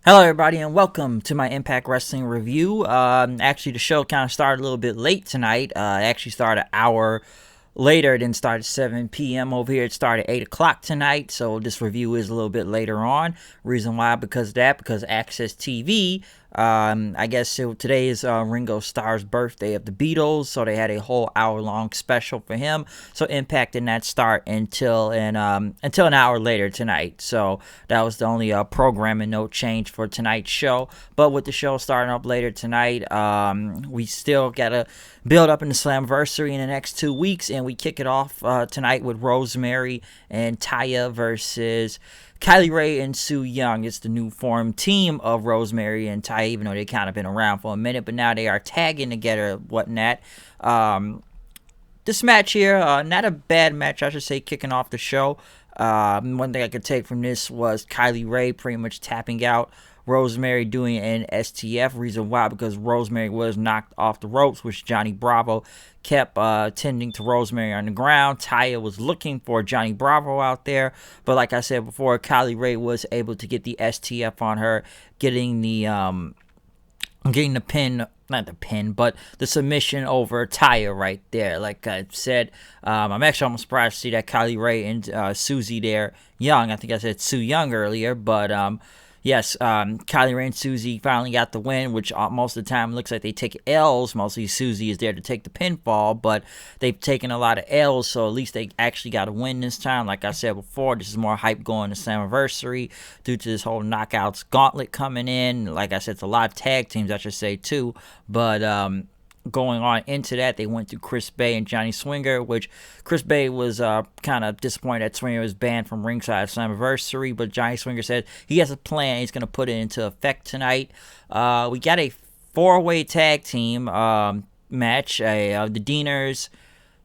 Hello, everybody, and welcome to my Impact Wrestling review. Actually, the show kind of started a little bit late tonight. It actually started an hour later. It didn't start at 7 p.m. over here. It started at 8 o'clock tonight, so this review is a little bit later on. Reason why, because Access TV, I guess today is Ringo Starr's birthday of the Beatles, so they had a whole hour-long special for him. So Impact did not start until an hour later tonight. So that was the only programming note change for tonight's show. But with the show starting up later tonight, we still gotta build up in the Slammiversary in the next 2 weeks, and we kick it off tonight with Rosemary and Taya versus Kylie Rae and Su Yung. It's the new formed team of Rosemary and Taya, even though they kind of been around for a minute, but now they are tagging together, whatnot. This match here, not a bad match, I should say, kicking off the show. One thing I could take from this was Kylie Rae pretty much tapping out Rosemary doing an STF. Reason why, because Rosemary was knocked off the ropes, which Johnny Bravo kept tending to Rosemary on the ground. Taya was looking for Johnny Bravo out there, but like I said before, Kylie Rae was able to get the STF on her, getting the pin, not the pin, but the submission over Taya right there. Like I said, I'm actually almost surprised to see that Kylie Rae and Susie there, Young. I think I said Su Young earlier, but yes, Kylie Rae and Susie finally got the win, which most of the time looks like they take L's. Mostly Susie is there to take the pinfall, but they've taken a lot of L's, so at least they actually got a win this time. Like I said before, this is more hype going to Slammiversary due to this whole Knockouts Gauntlet coming in. Like I said, it's a lot of tag teams, I should say, too, but going on into that, they went to Chris Bay and Johnny Swinger, which Chris Bay was kind of disappointed that Swinger was banned from ringside Slammiversary, but Johnny Swinger said he has a plan. He's going to put it into effect tonight. We got a four-way tag team match. The Deaners,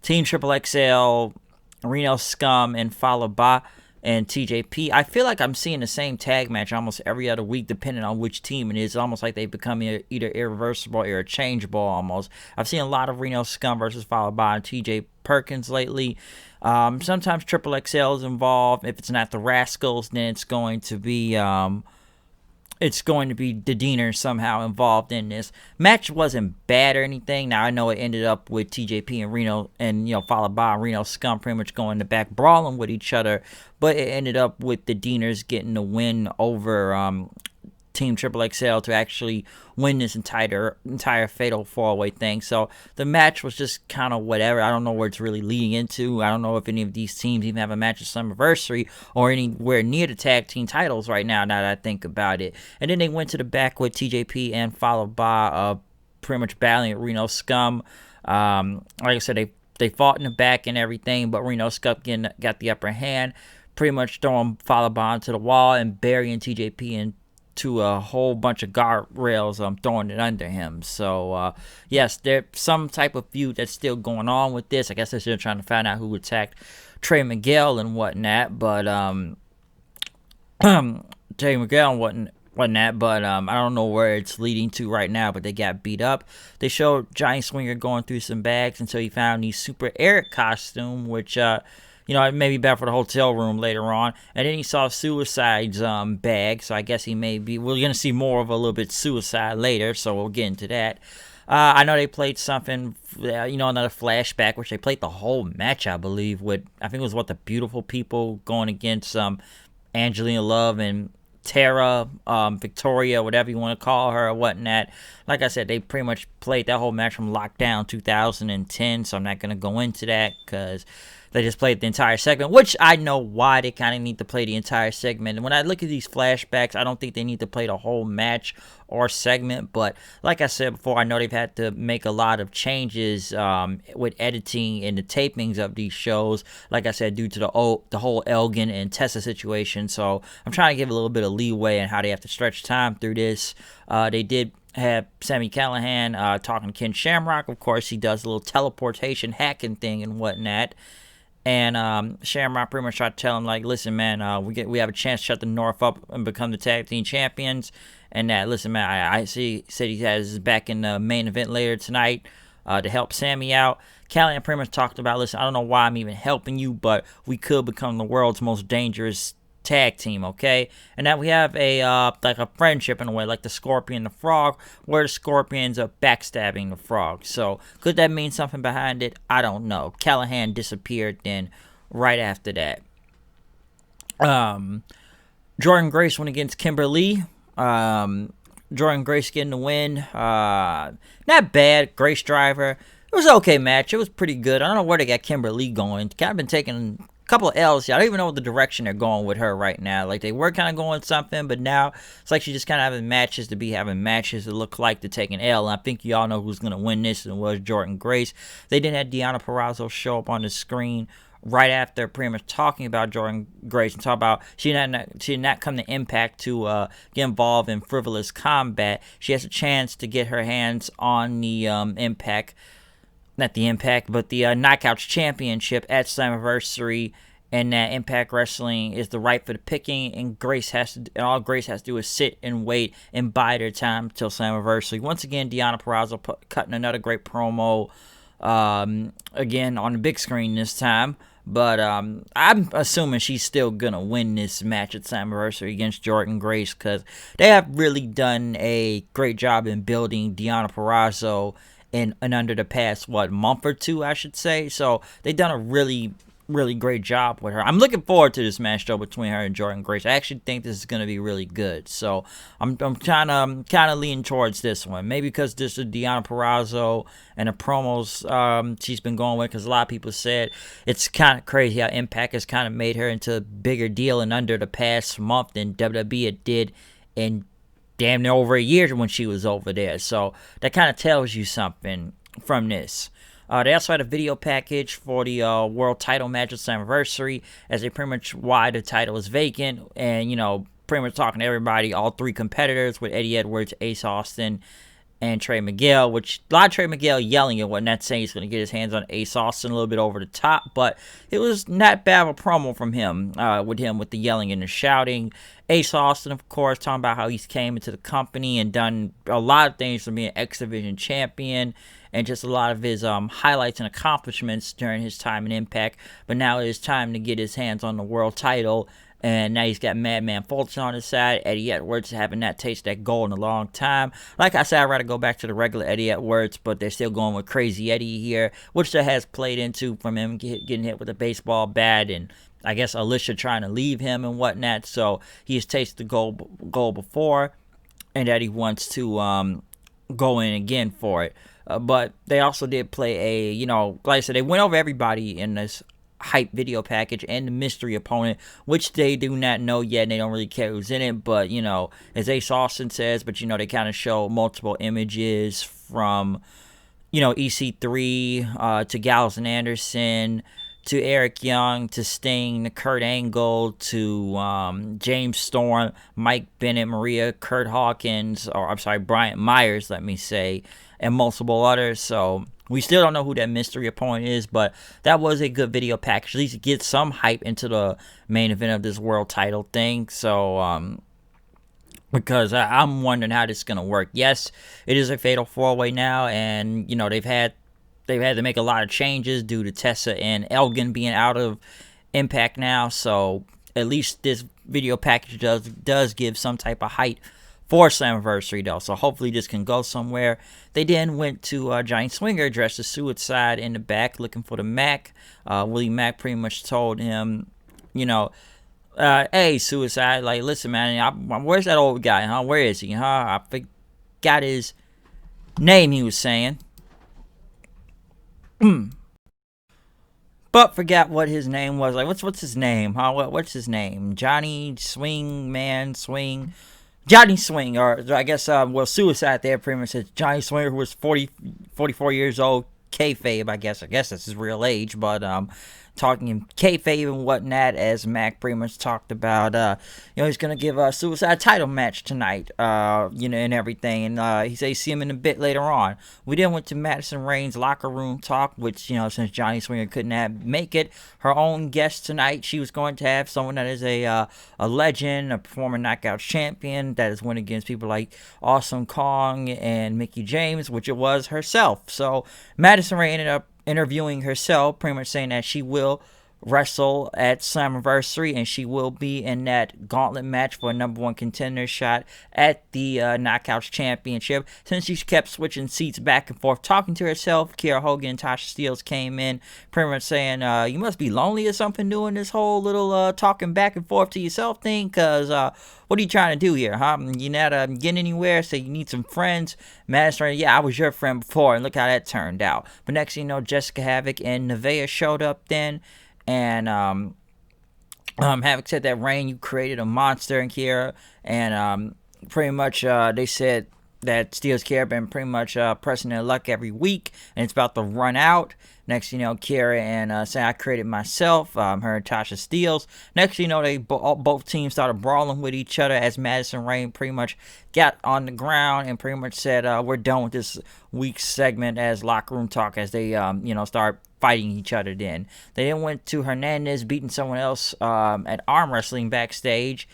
Team Triple XL, Reno Scum, and Falaba and TJP. I feel like I'm seeing the same tag match almost every other week, depending on which team it is. It's almost like they've become either irreversible or interchangeable almost. I've seen a lot of Reno Scum versus Falaba and TJ Perkins lately. Sometimes Triple XL is involved. If it's not the Rascals, then it's going to be the Deaners somehow involved in this. Match wasn't bad or anything. Now, I know it ended up with TJP and Reno, and, followed by Reno Scum pretty much going in the back brawling with each other, but it ended up with the Deaners getting the win over Team Triple XL to actually win this entire fatal four-way thing. So the match was just kind of whatever. I don't know where it's really leading into. I don't know if any of these teams even have a match at Slammiversary or anywhere near the tag team titles right now that I think about it. And then they went to the back with TJP and followed by pretty much battling at Reno Scum. Like I said, they fought in the back and everything, but Reno Scum got the upper hand, pretty much throwing Falaba onto the wall and burying TJP into a whole bunch of guardrails, throwing it under him. So, yes, there's some type of feud that's still going on with this. I guess they're still trying to find out who attacked Trey Miguel and whatnot, but, Trey Miguel and whatnot, but I don't know where it's leading to right now, but they got beat up. They showed Johnny Swinger going through some bags until he found the Super Eric costume, which, it may be better for the hotel room later on. And then he saw Suicide's bag, so I guess we're going to see more of a little bit Suicide later, so we'll get into that. I know they played something, another flashback, which they played the whole match, I believe, with, I think it was the Beautiful People going against Angelina Love and Tara, Victoria, whatever you want to call her or whatnot. Like I said, they pretty much played that whole match from Lockdown 2010, so I'm not going to go into that because they just played the entire segment, which I know why they kind of need to play the entire segment. And when I look at these flashbacks, I don't think they need to play the whole match or segment. But like I said before, I know they've had to make a lot of changes with editing and the tapings of these shows. Like I said, due to the whole Elgin and Tessa situation. So I'm trying to give a little bit of leeway in how they have to stretch time through this. They did have Sami Callihan talking to Ken Shamrock. Of course, he does a little teleportation hacking thing and whatnot. And Shamrock pretty much tried to tell him, like, listen, man, we have a chance to shut the North up and become the tag team champions. And that, listen, man, I see said he has his back in the main event later tonight to help Sammy out. Callihan pretty much talked about, listen, I don't know why I'm even helping you, but we could become the world's most dangerous tag team, okay? And now we have a like a friendship in a way, like the Scorpion and the Frog, where the Scorpion's backstabbing the Frog. So could that mean something behind it? I don't know. Callihan disappeared then right after that. Jordan Grace went against Kimberly. Jordan Grace getting the win. Not bad. Grace driver. It was an okay match. It was pretty good. I don't know where they got Kimberly going. Kind of been taking a couple of L's. I don't even know what the direction they're going with her right now. Like, they were kind of going something, but now it's like she's just kind of having matches to be having matches. It look like they're taking L. And I think you all know who's going to win this, and it was Jordan Grace. They didn't have Deonna Purrazzo show up on the screen right after pretty much talking about Jordan Grace and talk about she did not come to Impact to get involved in frivolous combat. She has a chance to get her hands on the Impact, not the Impact, but the Knockouts Championship at Slammiversary, and that Impact Wrestling is the right for the picking, and all Grace has to do is sit and wait and bide her time till Slammiversary. Once again, Deonna Purrazzo cutting another great promo, again on the big screen this time. But I'm assuming she's still going to win this match at Slammiversary against Jordan Grace, because they have really done a great job in building Deonna Purrazzo in under the past, month or two, I should say. So they've done a really great job with her. I'm looking forward to this match, though, between her and Jordan Grace. I actually think this is going to be really good. So I'm kind of leaning towards this one. Maybe because this is Deonna Purrazzo and the promos she's been going with, because a lot of people said it's kind of crazy how Impact has kind of made her into a bigger deal in under the past month than WWE did in damn near over a year when she was over there. So that kind of tells you something from this. They also had a video package for the world title match at Slammiversary, as they pretty much why the title is vacant, and pretty much talking to everybody, all three competitors, with Eddie Edwards, Ace Austin, and Trey Miguel, which a lot of Trey Miguel yelling at what, not saying he's going to get his hands on Ace Austin, a little bit over the top, but it was not bad of a promo from him, with the yelling and the shouting. Ace Austin, of course, talking about how he's came into the company and done a lot of things from being X Division champion, and just a lot of his highlights and accomplishments during his time in Impact. But now it is time to get his hands on the world title, and now he's got Madman Fulton on his side. Eddie Edwards having not tasted that gold in a long time. Like I said, I'd rather go back to the regular Eddie Edwards, but they're still going with Crazy Eddie here, which that has played into from him getting hit with a baseball bat, and I guess Alicia trying to leave him and whatnot. So he has tasted the gold before, and Eddie wants to go in again for it. But they also did play like I said, they went over everybody in this hype video package and the mystery opponent, which they do not know yet, and they don't really care who's in it. But, as Ace Austin says, but, they kind of show multiple images from, EC3 to Gallows and Anderson, to Eric Young, to Sting, to Kurt Angle, to James Storm, Mike Bennett, Maria, Kurt Hawkins, Brian Myers, let me say, and multiple others. So we still don't know who that mystery opponent is, but that was a good video package. At least get some hype into the main event of this world title thing. So, because I'm wondering how this is going to work. Yes, it is a fatal four-way now, and, they've had to make a lot of changes due to Tessa and Elgin being out of Impact now. So at least this video package does give some type of hype for Slammiversary, though. So hopefully this can go somewhere. They then went to Johnny Swinger, dressed as Suicide, in the back, looking for the Mac. Willie Mack pretty much told him, hey, Suicide, like, listen, man, where's that old guy, huh? Where is he, huh? I forgot his name, he was saying. But forgot what his name was. Like, what's his name, huh? What's his name? Johnny Swing, Johnny Swing, or I guess, Suicide there pretty much says Johnny Swinger, who was 44 years old, kayfabe, I guess that's his real age, but, talking in kayfabe and whatnot, as Mac pretty much talked about, he's going to give a Suicide title match tonight, and everything, and he says see him in a bit later on. We then went to Madison Rain's locker room talk, which, since Johnny Swinger couldn't make it, her own guest tonight, she was going to have someone that is a legend, a former Knockouts champion, that has went against people like Awesome Kong and Mickie James, which it was herself. So Madison Rain ended up interviewing herself, pretty much saying that she will wrestle at Slammiversary, and she will be in that gauntlet match for a number one contender shot at the Knockouts Championship. Since she kept switching seats back and forth, talking to herself, Kiera Hogan and Tasha Steelz came in, pretty much saying, you must be lonely or something doing this whole little talking back and forth to yourself thing, because what are you trying to do here, huh? You're not getting anywhere, so you need some friends. Madison, yeah, I was your friend before, and look how that turned out. But next thing you know, Jessica Havoc and Nevaeh showed up then. And Havoc said that Rain, you created a monster in Kiera, and pretty much they said that Steelz Kiera been pretty much pressing their luck every week, and it's about to run out. Next, you know, Kiera and say I created myself, her and Tasha Steelz. Next, you know, they both teams started brawling with each other as Madison Rain pretty much got on the ground and pretty much said, we're done with this week's segment as locker room talk, as they, you know, start fighting each other then. They then went to Hernandez beating someone else at arm wrestling backstage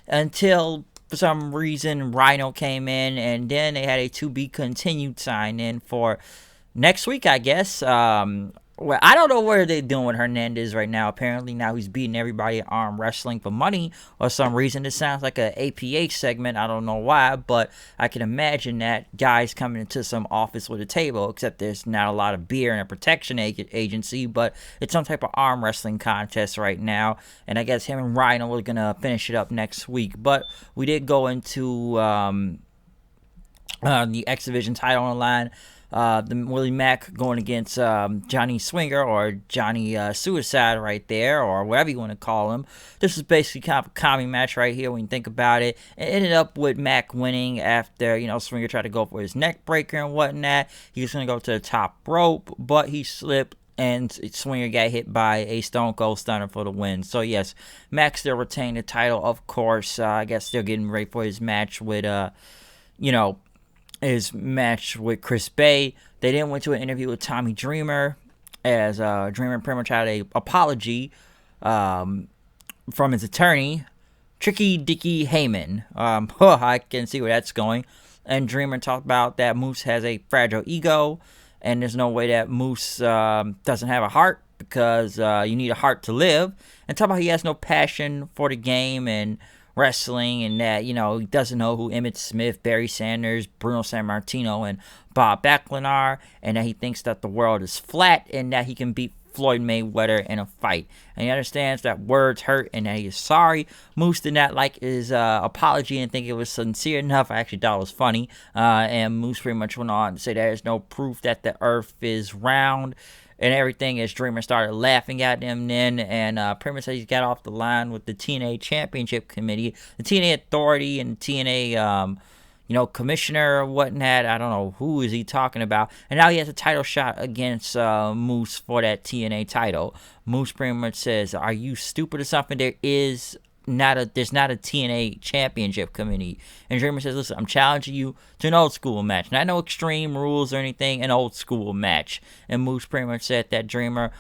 until for some reason Rhino came in, and then they had a to be continued sign in for next week, I guess. Well, I don't know what they're doing with Hernandez right now. Apparently now he's beating everybody at arm wrestling for money or some reason. It sounds like an APA segment. I don't know why, but I can imagine that guys coming into some office with a table, except there's not a lot of beer and a protection agency, but it's some type of arm wrestling contest right now. And I guess him and Rhino are going to finish it up next week. But we did go into the X Division title on the line. The Willie Mack going against Johnny Swinger, or Johnny Suicide right there, or whatever you want to call him. This is basically kind of a comedy match right here when you think about it. It ended up with Mack winning after, you know, Swinger tried to go for his neck breaker and whatnot. He was going to go to the top rope, but he slipped and Swinger got hit by a Stone Cold Stunner for the win. So yes, Mack still retained the title, of course. I guess still getting ready for his match with, you know, his match with Chris Bay. They then went to an interview with Tommy Dreamer, as Dreamer pretty much had a apology from his attorney, Tricky Dicky Heyman. I can see where that's going. And Dreamer talked about that Moose has a fragile ego, and there's no way that Moose doesn't have a heart, because you need a heart to live. And talk about he has no passion for the game and wrestling, and that, you know, he doesn't know who Emmett Smith, Barry Sanders, Bruno Sammartino, and Bob Backlund are, and that he thinks that the world is flat and that he can beat Floyd Mayweather in a fight. And he understands that words hurt and that he is sorry. Moose did not like his apology and think it was sincere enough. I actually thought it was funny. And Moose pretty much went on to say there is no proof that the earth is round and everything, as Dreamer started laughing at him then, and pretty much said he's got off the line with the TNA Championship Committee, the TNA Authority, and TNA, you know, commissioner or whatnot. I don't know who is he talking about. And now he has a title shot against Moose for that TNA title. Moose pretty much says, "Are you stupid or something? There's not a TNA Championship Committee." And Dreamer says, "Listen, I'm challenging you to an old school match. Not no Extreme Rules or anything, an old school match." And Moose pretty much said that Dreamer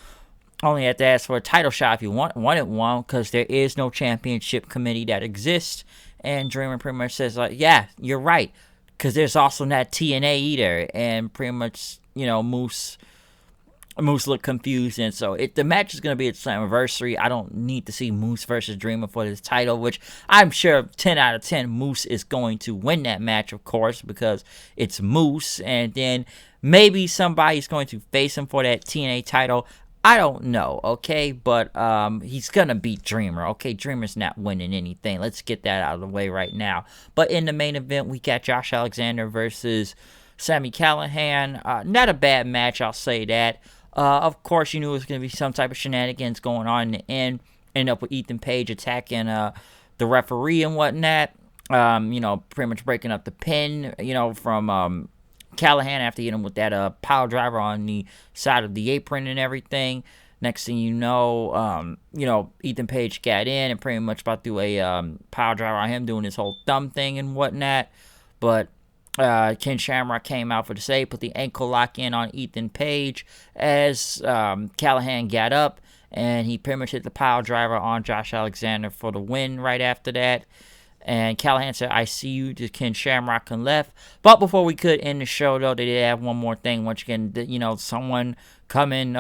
only had to ask for a title shot if you wanted one, because there is no Championship Committee that exists. And Dreamer pretty much says, like, yeah, you're right, because there's also not TNA either. And pretty much, you know, Moose looked confused, and so the match is going to be at Slammiversary. I don't need to see Moose versus Dreamer for this title, which I'm sure 10 out of 10 Moose is going to win that match, of course, because it's Moose, and then maybe somebody's going to face him for that TNA title. I don't know, okay? But he's going to beat Dreamer, okay? Dreamer's not winning anything. Let's get that out of the way right now. But in the main event, we got Josh Alexander versus Sami Callihan. Not a bad match, I'll say that. Of course, you knew it was going to be some type of shenanigans going on in the end. Ended up with Ethan Page attacking the referee and whatnot. You know, pretty much breaking up the pin, you know, from Callihan after hitting him with that power driver on the side of the apron and everything. Next thing you know, Ethan Page got in and pretty much about to do a power driver on him, doing his whole thumb thing and whatnot. But Ken Shamrock came out for the save, put the ankle lock in on Ethan Page as Callihan got up, and he pretty much hit the pile driver on Josh Alexander for the win right after that. And Callihan said, "I see you," to Ken Shamrock and left. But before we could end the show, though, they did have one more thing. Once again, you know, someone coming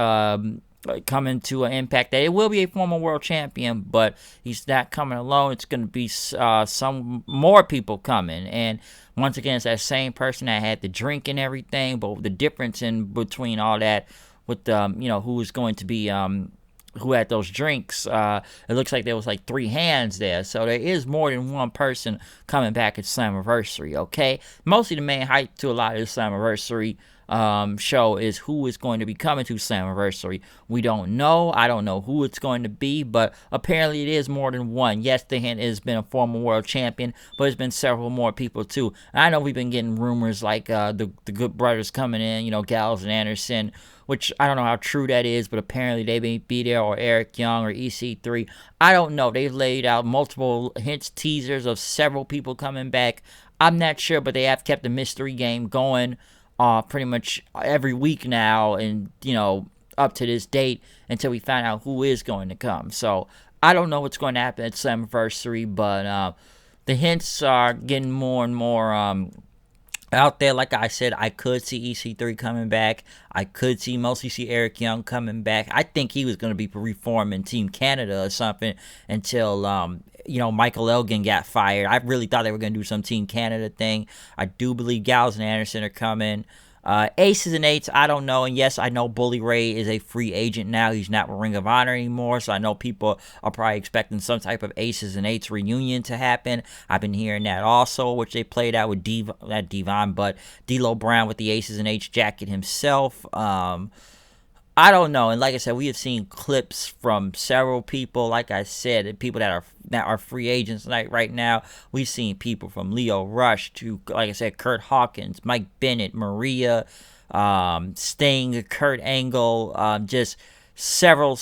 coming to an Impact that it will be a former world champion, but he's not coming alone. It's going to be some more people coming, and once again, it's that same person that had the drink and everything. But the difference in between all that, with who is going to be who had those drinks, it looks like there was like 3 hands there. So there is more than one person coming back at Slammiversary, okay? Mostly the main hype to a lot of the Slammiversary show is who is going to be coming to Slammiversary. We don't know. I don't know who it's going to be, but apparently it is more than one. Yes, the hint has been a former world champion, but it's been several more people too. I know we've been getting rumors like the Good Brothers coming in, Gallows and Anderson, which I don't know how true that is, but apparently they may be there, or Eric Young or EC3. I don't know. They've laid out multiple hints, teasers of several people coming back. I'm not sure, but they have kept the mystery game going pretty much every week now, and up to this date until we find out who is going to come. So I don't know what's going to happen at Slammiversary, but the hints are getting more and more out there. Like I said, I could see EC3 coming back. I could mostly see Eric Young coming back. I think he was going to be reforming Team Canada or something until Michael Elgin got fired. I really thought they were going to do some Team Canada thing. I do believe Gallows and Anderson are coming. Aces and Eights, I don't know. And yes, I know Bully Ray is a free agent now. He's not with Ring of Honor anymore. So I know people are probably expecting some type of Aces and Eights reunion to happen. I've been hearing that also, which they played out with not Devon, but D'Lo Brown with the Aces and Eights jacket himself. I don't know. And like I said, we have seen clips from several people. Like I said, people that are free agents right now. We've seen people from Leo Rush to, like I said, Kurt Hawkins, Mike Bennett, Maria, Sting, Kurt Angle, just several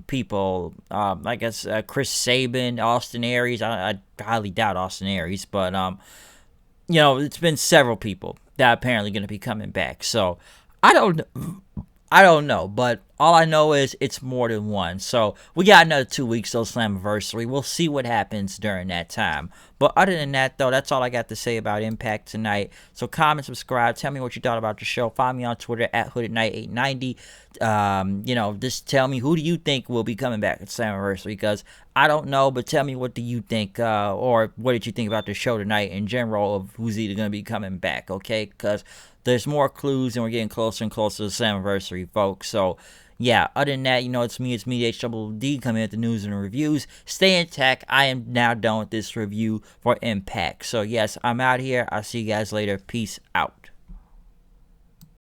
people. I guess Chris Sabin, Austin Aries. I highly doubt Austin Aries, but it's been several people that are apparently going to be coming back. So I don't know, but all I know is it's more than one. So we got another 2 weeks till Slammiversary. We'll see what happens during that time. But other than that, though, that's all I got to say about Impact tonight. So comment, subscribe, tell me what you thought about the show. Find me on Twitter at HoodedKnight890. Just tell me, who do you think will be coming back at Slammiversary? Because I don't know, but tell me, what do you think, or what did you think about the show tonight in general, of who's either going to be coming back, okay? Because there's more clues, and we're getting closer and closer to Slammiversary, folks. So yeah, other than that, it's me, HDD, coming at the news and the reviews. Stay intact. I am now done with this review for Impact. So yes, I'm out here. I'll see you guys later. Peace out.